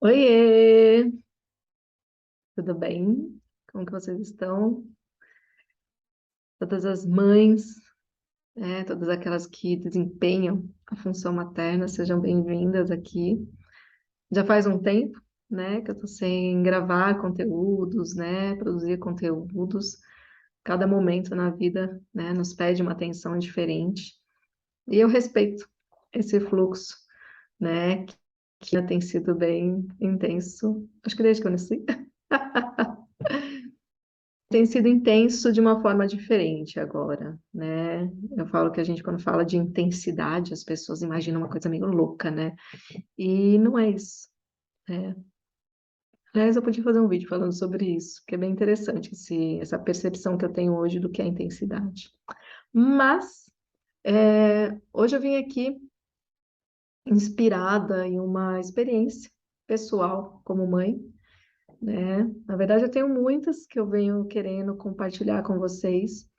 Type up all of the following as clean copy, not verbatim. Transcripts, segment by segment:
Oiê, tudo bem? Como que vocês estão? Todas as mães, todas aquelas que desempenham a função materna, sejam bem-vindas aqui. Já faz um tempo, né, que eu tô sem gravar conteúdos, né, produzir conteúdos. Cada momento na vida, né, nos pede uma atenção diferente. E eu respeito esse fluxo, né, que tem sido bem intenso. Acho que desde que eu nasci. Tem sido intenso de uma forma diferente agora, né? Eu falo que a gente, quando fala de intensidade, as pessoas imaginam uma coisa meio louca, né? E não é isso. Né? Aliás, eu podia fazer um vídeo falando sobre isso, que é bem interessante, essa percepção que eu tenho hoje do que é intensidade. Mas, hoje eu vim aqui inspirada em uma experiência pessoal como mãe, né? Na verdade, eu tenho muitas que eu venho querendo compartilhar com vocês.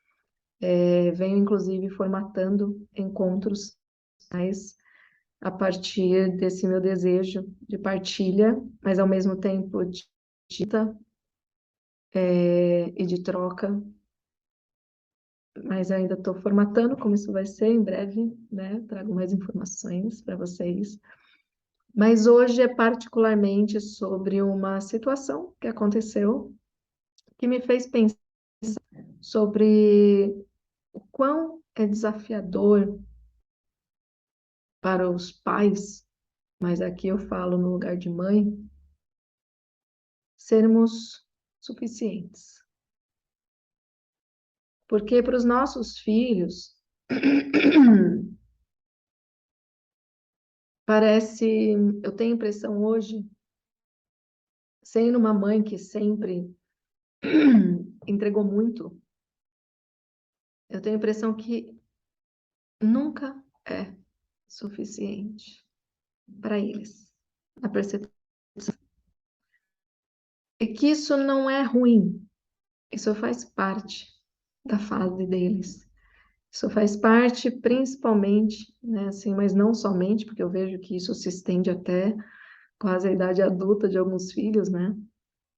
Venho, inclusive, formatando encontros mais a partir desse meu desejo de partilha, mas ao mesmo tempo de dita, e de troca. Mas ainda estou formatando como isso vai ser em breve, né? Trago mais informações para vocês. Mas hoje é particularmente sobre uma situação que aconteceu que me fez pensar sobre o quão é desafiador para os pais, mas aqui eu falo no lugar de mãe, sermos suficientes. Porque para os nossos filhos, parece, eu tenho a impressão hoje, sendo uma mãe que sempre entregou muito, eu tenho a impressão que nunca é suficiente para eles. A percepção é que isso não é ruim, isso faz parte da fase deles. Isso faz parte, principalmente, né, assim, mas não somente, porque eu vejo que isso se estende até quase a idade adulta de alguns filhos, né?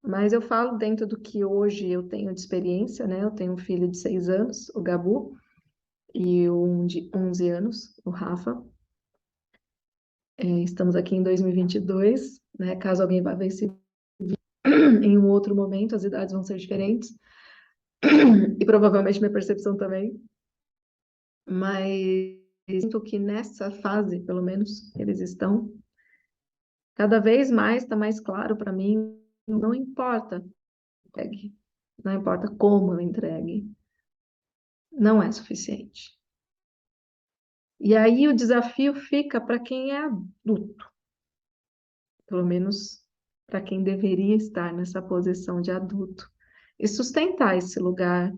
Mas eu falo dentro do que hoje eu tenho de experiência, né? Eu tenho um filho de 6 anos, o Gabu, e um de 11 anos, o Rafa. Estamos aqui em 2022, né? Caso alguém vá ver esse em um outro momento, as idades vão ser diferentes, e provavelmente minha percepção também. Mas sinto que nessa fase, pelo menos, eles estão, cada vez mais está mais claro para mim, não importa, entregue, não importa como eu entregue, não é suficiente. E aí o desafio fica para quem é adulto, pelo menos para quem deveria estar nessa posição de adulto, e sustentar esse lugar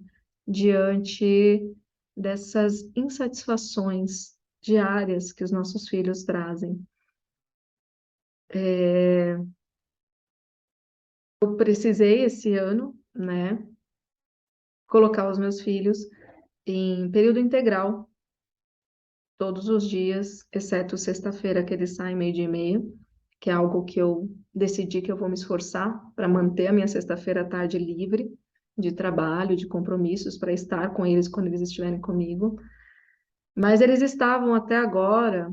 diante dessas insatisfações diárias que os nossos filhos trazem. Eu precisei esse ano, né, colocar os meus filhos em período integral, todos os dias, exceto sexta-feira, que eles saem meio-dia e meia, que é algo que eu decidi que eu vou me esforçar para manter a minha sexta-feira à tarde livre de trabalho, de compromissos, para estar com eles quando eles estiverem comigo. Mas eles estavam até agora,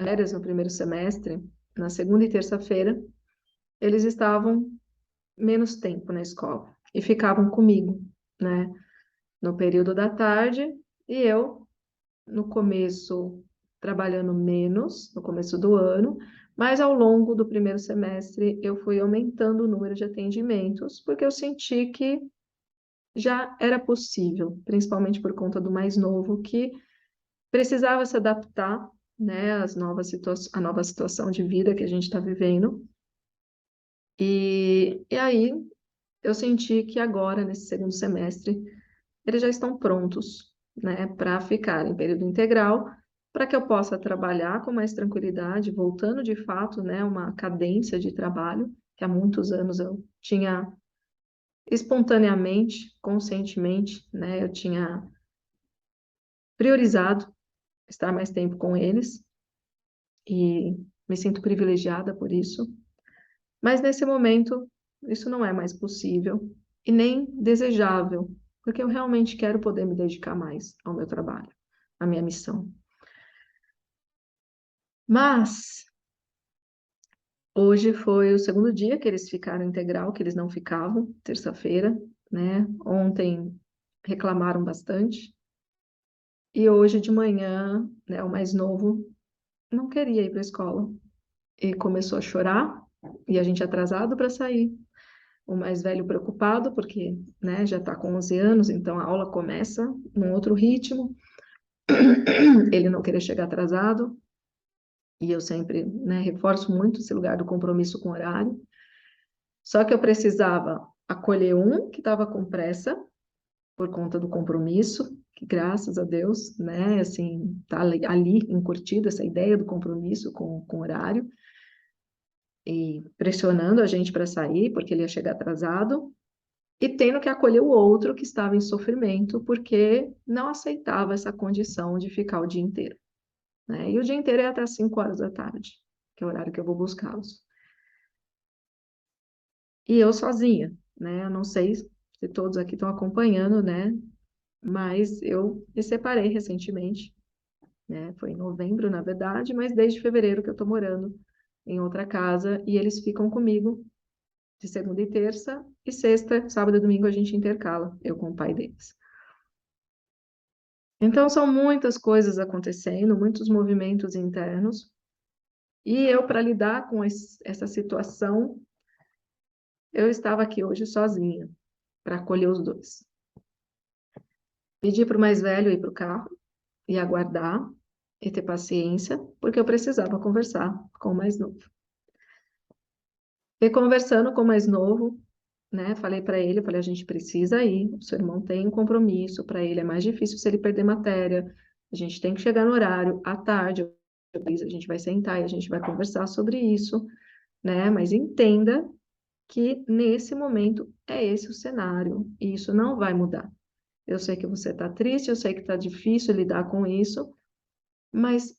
férias no primeiro semestre, na segunda e terça-feira, eles estavam menos tempo na escola e ficavam comigo, né, no período da tarde, e eu, no começo, trabalhando menos, no começo do ano, mas ao longo do primeiro semestre eu fui aumentando o número de atendimentos, porque eu senti que já era possível, principalmente por conta do mais novo, que precisava se adaptar, né, à nova situação de vida que a gente está vivendo. E aí eu senti que agora, nesse segundo semestre, eles já estão prontos, né, para ficar em período integral, para que eu possa trabalhar com mais tranquilidade, voltando de fato, né, uma cadência de trabalho que há muitos anos eu tinha espontaneamente, conscientemente, né, eu tinha priorizado estar mais tempo com eles e me sinto privilegiada por isso, mas nesse momento isso não é mais possível e nem desejável, porque eu realmente quero poder me dedicar mais ao meu trabalho, à minha missão. Mas hoje foi o segundo dia que eles ficaram integral, que eles não ficavam, terça-feira, né? Ontem reclamaram bastante. E hoje de manhã, né, o mais novo não queria ir para a escola. E começou a chorar, e a gente atrasado para sair. O mais velho preocupado, porque, né, já está com 11 anos, então a aula começa num outro ritmo. Ele não queria chegar atrasado. E eu sempre, né, reforço muito esse lugar do compromisso com o horário. Só que eu precisava acolher um que estava com pressa por conta do compromisso, que graças a Deus, né, assim, tá ali encurtida essa ideia do compromisso com o horário e pressionando a gente para sair, porque ele ia chegar atrasado, e tendo que acolher o outro que estava em sofrimento, porque não aceitava essa condição de ficar o dia inteiro, né? E o dia inteiro é até as 5 horas da tarde, que é o horário que eu vou buscá-los. E eu sozinha, né? Eu não sei se todos aqui estão acompanhando, né? Mas eu me separei recentemente, né? Foi em novembro, na verdade, mas desde fevereiro que eu tô morando em outra casa e eles ficam comigo de segunda e terça, e sexta, sábado e domingo a gente intercala, eu com o pai deles. Então são muitas coisas acontecendo, muitos movimentos internos, e eu, para lidar com essa situação, eu estava aqui hoje sozinha, para acolher os dois. Pedi para o mais velho ir para o carro e aguardar e ter paciência, porque eu precisava conversar com o mais novo. E conversando com o mais novo, né, falei para ele, falei, a gente precisa ir, o seu irmão tem um compromisso, para ele é mais difícil se ele perder matéria, a gente tem que chegar no horário, à tarde, a gente vai sentar e a gente vai conversar sobre isso, né, mas entenda que nesse momento é esse o cenário, e isso não vai mudar. Eu sei que você está triste, eu sei que está difícil lidar com isso, mas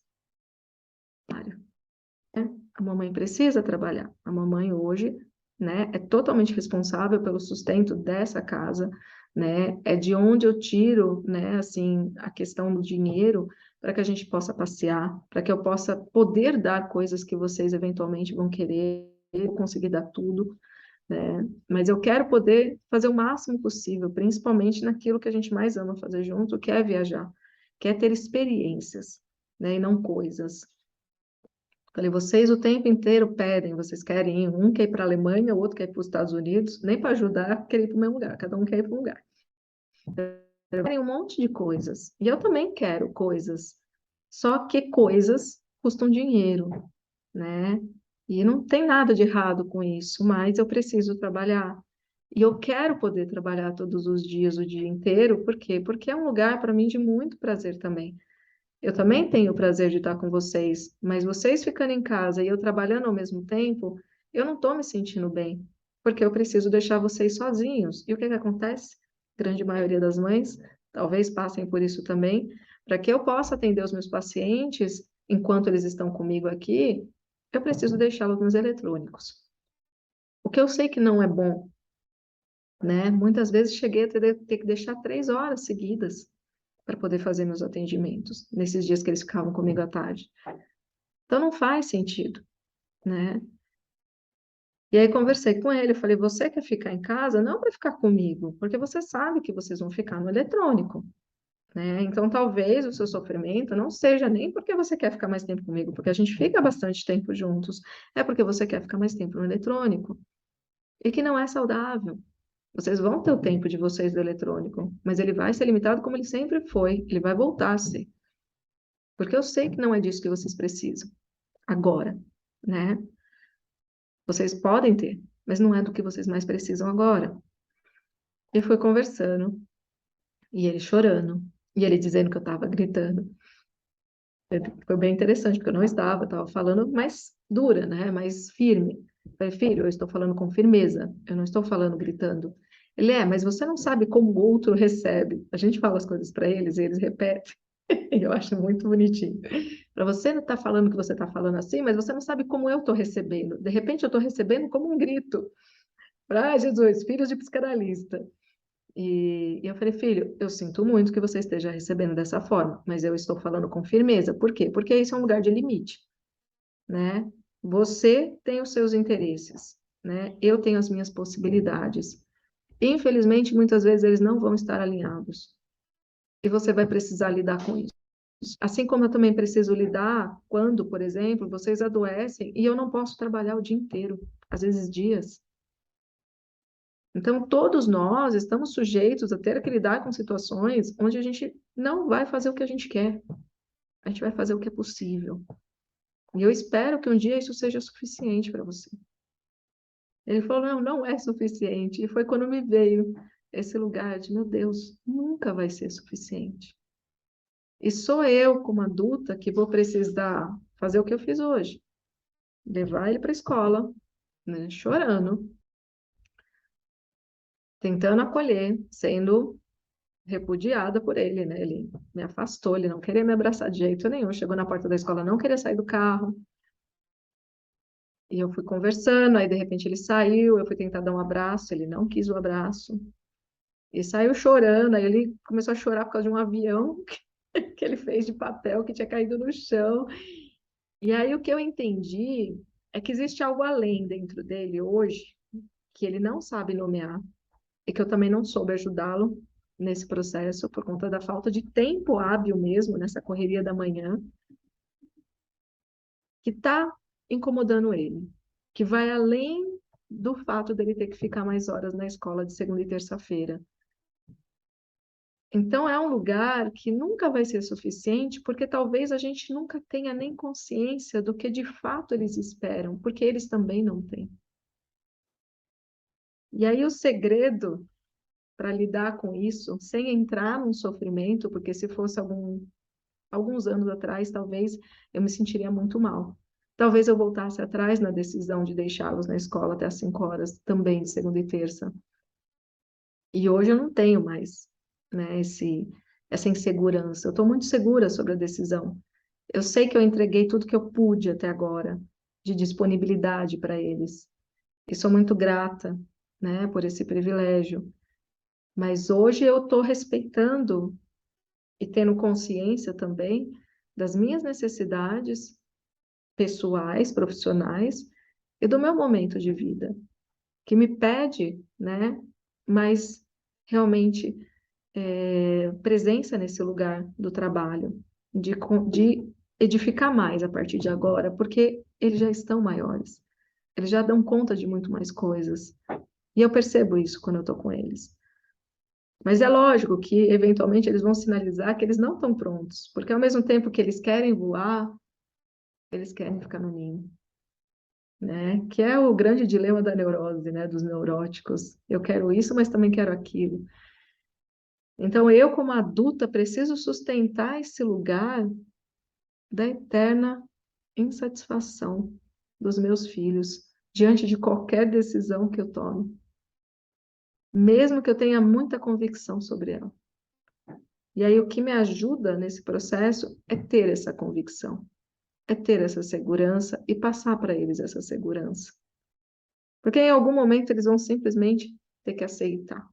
a mamãe precisa trabalhar. A mamãe hoje, né, é totalmente responsável pelo sustento dessa casa, né? É de onde eu tiro, né, assim, a questão do dinheiro para que a gente possa passear, para que eu possa poder dar coisas que vocês eventualmente vão querer, eu conseguir dar tudo, né? Mas eu quero poder fazer o máximo possível, principalmente naquilo que a gente mais ama fazer junto, que é viajar, que é ter experiências, né, e não coisas. Falei, vocês o tempo inteiro pedem, vocês querem ir, um quer ir para a Alemanha, o outro quer ir para os Estados Unidos, nem para ajudar, quer ir para o mesmo lugar, cada um quer ir para um lugar. Querem um monte de coisas, e eu também quero coisas, só que coisas custam dinheiro, né? E não tem nada de errado com isso, mas eu preciso trabalhar. E eu quero poder trabalhar todos os dias, o dia inteiro, por quê? Porque é um lugar para mim de muito prazer também. Eu também tenho o prazer de estar com vocês, mas vocês ficando em casa e eu trabalhando ao mesmo tempo, eu não estou me sentindo bem, porque eu preciso deixar vocês sozinhos. E o que que acontece? A grande maioria das mães talvez passem por isso também, para que eu possa atender os meus pacientes enquanto eles estão comigo aqui, eu preciso deixá-los nos eletrônicos. O que eu sei que não é bom, né? Muitas vezes cheguei a ter que deixar 3 horas seguidas para poder fazer meus atendimentos, nesses dias que eles ficavam comigo à tarde. Então não faz sentido, né? E aí conversei com ele, eu falei, você quer ficar em casa? Não para ficar comigo, porque você sabe que vocês vão ficar no eletrônico, né? Então talvez o seu sofrimento não seja nem porque você quer ficar mais tempo comigo, porque a gente fica bastante tempo juntos, é porque você quer ficar mais tempo no eletrônico, e que não é saudável. Vocês vão ter o tempo de vocês do eletrônico, mas ele vai ser limitado como ele sempre foi, ele vai voltar a ser. Porque eu sei que não é disso que vocês precisam agora, né? Vocês podem ter, mas não é do que vocês mais precisam agora. E foi conversando, e ele chorando, e ele dizendo que eu estava gritando. Foi bem interessante, porque eu não estava falando mais dura, né? Mais firme. Eu falei, filho, eu estou falando com firmeza, eu não estou falando gritando. Ele mas você não sabe como o outro recebe. A gente fala as coisas para eles e eles repetem. Eu acho muito bonitinho. Para você não estar falando que você está falando assim, mas você não sabe como eu estou recebendo. De repente eu estou recebendo como um grito. Ah, Jesus, filhos de psicanalista. E eu falei, filho, eu sinto muito que você esteja recebendo dessa forma, mas eu estou falando com firmeza. Por quê? Porque isso é um lugar de limite, né? Você tem os seus interesses, né? Eu tenho as minhas possibilidades. Infelizmente, muitas vezes eles não vão estar alinhados. E você vai precisar lidar com isso. Assim como eu também preciso lidar quando, por exemplo, vocês adoecem e eu não posso trabalhar o dia inteiro, às vezes dias. Então, todos nós estamos sujeitos a ter que lidar com situações onde a gente não vai fazer o que a gente quer, a gente vai fazer o que é possível. E eu espero que um dia isso seja suficiente para você. Ele falou: não, não é suficiente. E foi quando me veio esse lugar de: meu Deus, nunca vai ser suficiente. E sou eu, como adulta, que vou precisar fazer o que eu fiz hoje: levar ele para a escola, né, chorando, tentando acolher, sendo repudiada por ele, né? Ele me afastou, ele não queria me abraçar de jeito nenhum. Chegou na porta da escola, não queria sair do carro. E eu fui conversando, aí de repente ele saiu, eu fui tentar dar um abraço, ele não quis o abraço. E saiu chorando, aí ele começou a chorar por causa de um avião que ele fez de papel que tinha caído no chão. E aí o que eu entendi é que existe algo além dentro dele hoje, que ele não sabe nomear, e que eu também não soube ajudá-lo nesse processo por conta da falta de tempo hábil mesmo, nessa correria da manhã, que está incomodando ele, que vai além do fato dele ter que ficar mais horas na escola de segunda e terça-feira. Então, é um lugar que nunca vai ser suficiente, porque talvez a gente nunca tenha nem consciência do que de fato eles esperam, porque eles também não têm. E aí, o segredo para lidar com isso, sem entrar num sofrimento, porque se fosse alguns anos atrás, talvez eu me sentiria muito mal. Talvez eu voltasse atrás na decisão de deixá-los na escola até às 5 horas, também de segunda e terça. E hoje eu não tenho mais, né, essa insegurança. Eu estou muito segura sobre a decisão. Eu sei que eu entreguei tudo que eu pude até agora, de disponibilidade para eles. E sou muito grata, né, por esse privilégio. Mas hoje eu estou respeitando e tendo consciência também das minhas necessidades pessoais, profissionais e do meu momento de vida, que me pede, né, mais realmente presença nesse lugar do trabalho, de edificar mais a partir de agora, porque eles já estão maiores, eles já dão conta de muito mais coisas. E eu percebo isso quando eu estou com eles. Mas é lógico que, eventualmente, eles vão sinalizar que eles não estão prontos, porque ao mesmo tempo que eles querem voar, eles querem ficar no ninho, né? Que é o grande dilema da neurose, né? Dos neuróticos. Eu quero isso, mas também quero aquilo. Então, eu, como adulta, preciso sustentar esse lugar da eterna insatisfação dos meus filhos diante de qualquer decisão que eu tome, mesmo que eu tenha muita convicção sobre ela. E aí, o que me ajuda nesse processo é ter essa convicção, é ter essa segurança e passar para eles essa segurança. Porque em algum momento eles vão simplesmente ter que aceitar.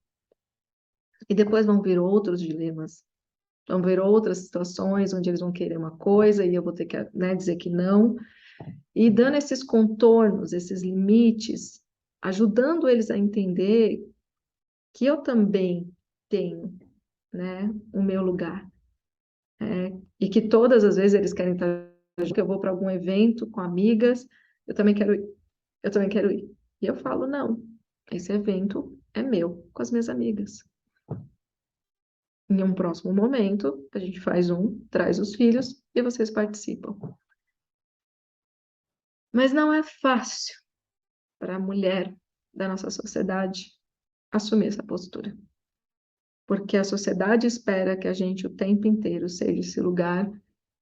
E depois vão vir outros dilemas, vão vir outras situações onde eles vão querer uma coisa e eu vou ter que, né, dizer que não. E dando esses contornos, esses limites, ajudando eles a entender que eu também tenho, né, o meu lugar. E que todas as vezes eles querem estar, que eu vou para algum evento com amigas, eu também quero ir, eu também quero ir. E eu falo, não, esse evento é meu, com as minhas amigas. Em um próximo momento, a gente faz traz os filhos e vocês participam. Mas não é fácil para a mulher da nossa sociedade assumir essa postura. Porque a sociedade espera que a gente o tempo inteiro seja esse lugar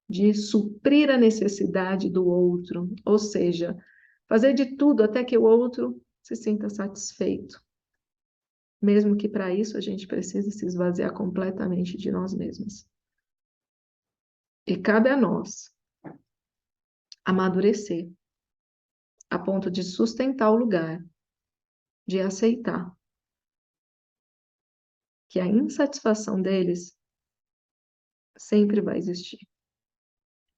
de suprir a necessidade do outro, ou seja, fazer de tudo até que o outro se sinta satisfeito, mesmo que para isso a gente precise se esvaziar completamente de nós mesmos. E cabe a nós amadurecer a ponto de sustentar o lugar, de aceitar que a insatisfação deles sempre vai existir,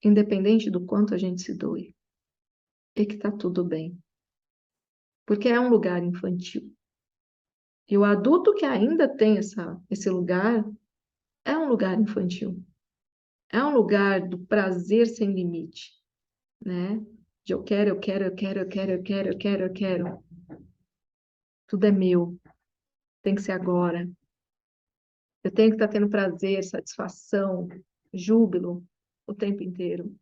independente do quanto a gente se doe, e que tá tudo bem, porque é um lugar infantil. E o adulto que ainda tem esse lugar é um lugar infantil, é um lugar do prazer sem limite, né? De eu quero, eu quero, eu quero, eu quero, eu quero, eu quero, eu quero. Tudo é meu, tem que ser agora. Eu tenho que estar tendo prazer, satisfação, júbilo o tempo inteiro.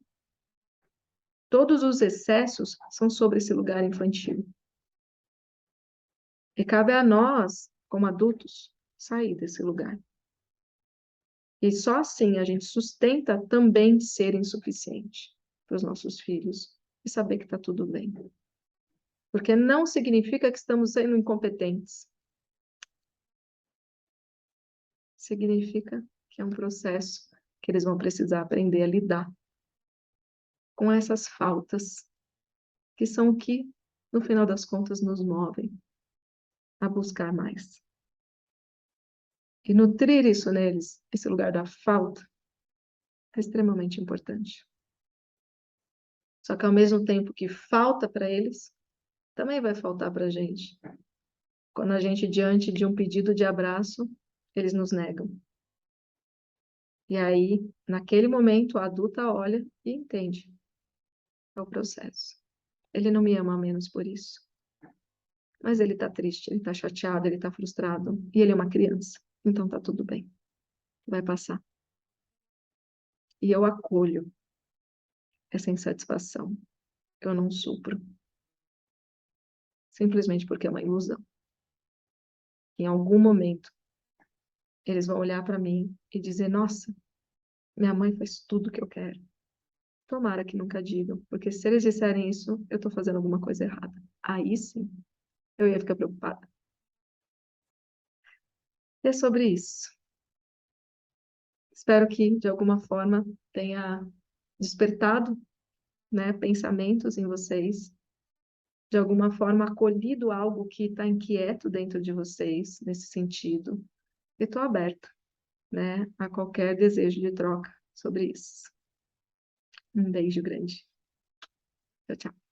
Todos os excessos são sobre esse lugar infantil. E cabe a nós, como adultos, sair desse lugar. E só assim a gente sustenta também ser insuficiente para os nossos filhos e saber que está tudo bem. Porque não significa que estamos sendo incompetentes. Significa que é um processo que eles vão precisar aprender a lidar com essas faltas, que são o que, no final das contas, nos movem a buscar mais. E nutrir isso neles, esse lugar da falta, é extremamente importante. Só que ao mesmo tempo que falta para eles, também vai faltar para a gente. Quando a gente, diante de um pedido de abraço, eles nos negam. E aí, naquele momento, a adulta olha e entende. É o processo. Ele não me ama menos por isso. Mas ele tá triste, ele tá chateado, ele tá frustrado. E ele é uma criança. Então tá tudo bem. Vai passar. E eu acolho essa insatisfação. Eu não supro. Simplesmente porque é uma ilusão. Em algum momento, eles vão olhar para mim e dizer: Nossa, minha mãe faz tudo o que eu quero. Tomara que nunca digam, porque se eles disserem isso, eu estou fazendo alguma coisa errada. Aí sim, eu ia ficar preocupada. E é sobre isso. Espero que, de alguma forma, tenha despertado, né, pensamentos em vocês, de alguma forma acolhido algo que está inquieto dentro de vocês, nesse sentido. E estou aberta, né, a qualquer desejo de troca sobre isso. Um beijo grande. Tchau, tchau.